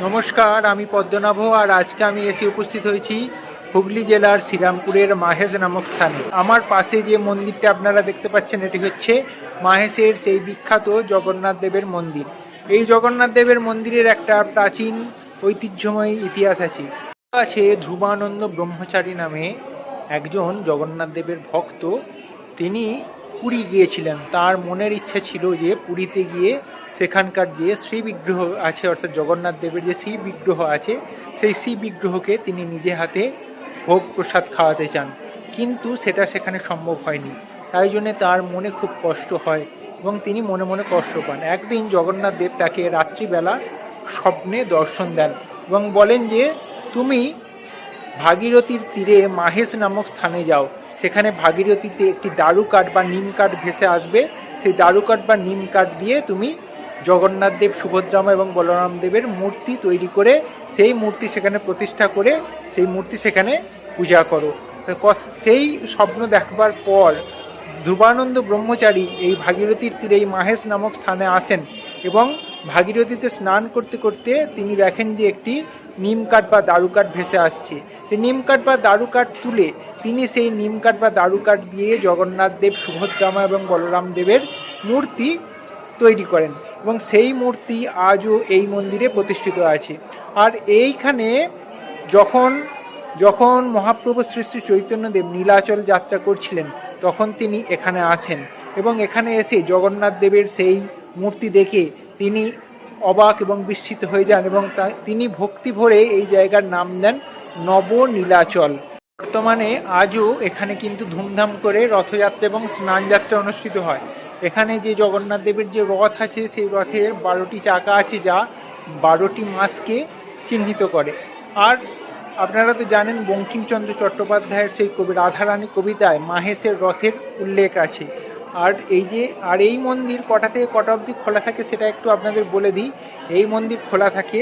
নমস্কার, আমি পদ্মনাভ। আর আজকে আমি এসে উপস্থিত হয়েছি হুগলি জেলার শ্রীরামপুরের মাহেশ নামক স্থানে। আমার পাশে যে মন্দিরটা আপনারা দেখতে পাচ্ছেন, এটি হচ্ছে মাহেশের সেই বিখ্যাত জগন্নাথ দেবের মন্দির। এই জগন্নাথ দেবের মন্দিরের একটা প্রাচীন ঐতিহ্যময় ইতিহাস আছে। ধ্রুবানন্দ ব্রহ্মচারী নামে একজন জগন্নাথ দেবের ভক্ত, তিনি পুরী গিয়েছিলেন। তার মনের ইচ্ছা ছিল যে পুরীতে গিয়ে সেখানকার যে শ্রী বিগ্রহ আছে, অর্থাৎ জগন্নাথ দেবের যে শ্রী বিগ্রহ আছে, সেই শ্রী বিগ্রহকে তিনি নিজে হাতে ভোগ প্রসাদ খাওয়াতে চান, কিন্তু সেটা সেখানে সম্ভব হয়নি। তাই জন্যে তার মনে খুব কষ্ট হয় এবং তিনি মনে মনে কষ্ট পান। একদিন জগন্নাথ দেব তাকে রাত্রিবেলা স্বপ্নে দর্শন দেন এবং বলেন যে তুমি ভাগীরথীর তীরে মাহেশ নামক স্থানে যাও। সেখানে ভাগীরথীতে একটি দারু কাঠ বা নিম কাঠ ভেসে আসবে। সেই দারু কাঠ বা নিম কাঠ দিয়ে তুমি জগন্নাথ দেব, সুভদ্রামা এবং বলরাম দেবের মূর্তি তৈরি করে সেই মূর্তি সেখানে প্রতিষ্ঠা করে সেই মূর্তি সেখানে পূজা করো। সেই স্বপ্ন দেখবার পর ধ্রুবানন্দ ব্রহ্মচারী এই ভাগীরথীর তীরে এই মাহেশ নামক স্থানে আসেন এবং ভাগীরথীতে স্নান করতে করতে তিনি দেখেন যে একটি নিম কাঠ বা দারু কাঠ ভেসে আসছে। সেই নিম কাঠ বা দারু কাঠ তুলে তিনি সেই নিম কাঠ বা দারু কাঠ দিয়ে জগন্নাথ দেব, সুভদ্রামা এবং বলরাম দেবের মূর্তি তৈরি করেন এবং সেই মূর্তি আজও এই মন্দিরে প্রতিষ্ঠিত আছে। আর এইখানে যখন যখন মহাপ্রভু শ্রী শ্রী চৈতন্যদেব নীলাচল যাত্রা করছিলেন, তখন তিনি এখানে আসেন এবং এখানে এসে জগন্নাথ দেবের সেই মূর্তি দেখে তিনি অবাক এবং বিস্মিত হয়ে যান এবং তিনি ভক্তি ভরে এই জায়গার নাম দেন নবনীলাচল। বর্তমানে আজও এখানে কিন্তু ধুমধাম করে রথযাত্রা এবং স্নানযাত্রা অনুষ্ঠিত হয়। এখানে যে জগন্নাথ দেবের যে রথ আছে, সেই রথের 12টি চাকা আছে, যা 12টি মাসকে চিহ্নিত করে। আর আপনারা তো জানেন, বঙ্কিমচন্দ্র চট্টোপাধ্যায়ের সেই রাধারানী কবিতায় মাহেশের রথের উল্লেখ আছে। আর এই মন্দির কটা থেকে কটা অবধি খোলা থাকে সেটা একটু আপনাদের বলে দিই। এই মন্দির খোলা থাকে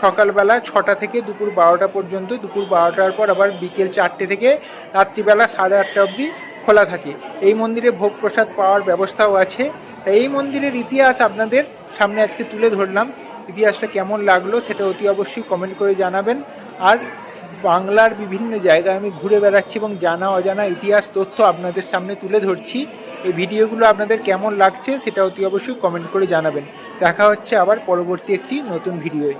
সকালবেলা 6টা থেকে দুপুর 12টা পর্যন্ত। দুপুর 12টার পর আবার বিকেল 4টে থেকে রাত্রিবেলা 8:30 অবধি খোলা থাকে। এই মন্দিরে ভোগ প্রসাদ পাওয়ার ব্যবস্থাও আছে। তাই এই মন্দিরের ইতিহাস আপনাদের সামনে আজকে তুলে ধরলাম। ইতিহাসটা কেমন লাগলো সেটা অতি অবশ্যই কমেন্ট করে জানাবেন। আর বাংলার বিভিন্ন জায়গায় আমি ঘুরে বেড়াচ্ছি এবং জানা অজানা ইতিহাস তথ্য আপনাদের সামনে তুলে ধরছি। এই ভিডিওগুলো আপনাদের কেমন লাগছে সেটা অতি অবশ্যই কমেন্ট করে জানাবেন। দেখা হচ্ছে আবার পরবর্তী একটি নতুন ভিডিওয়।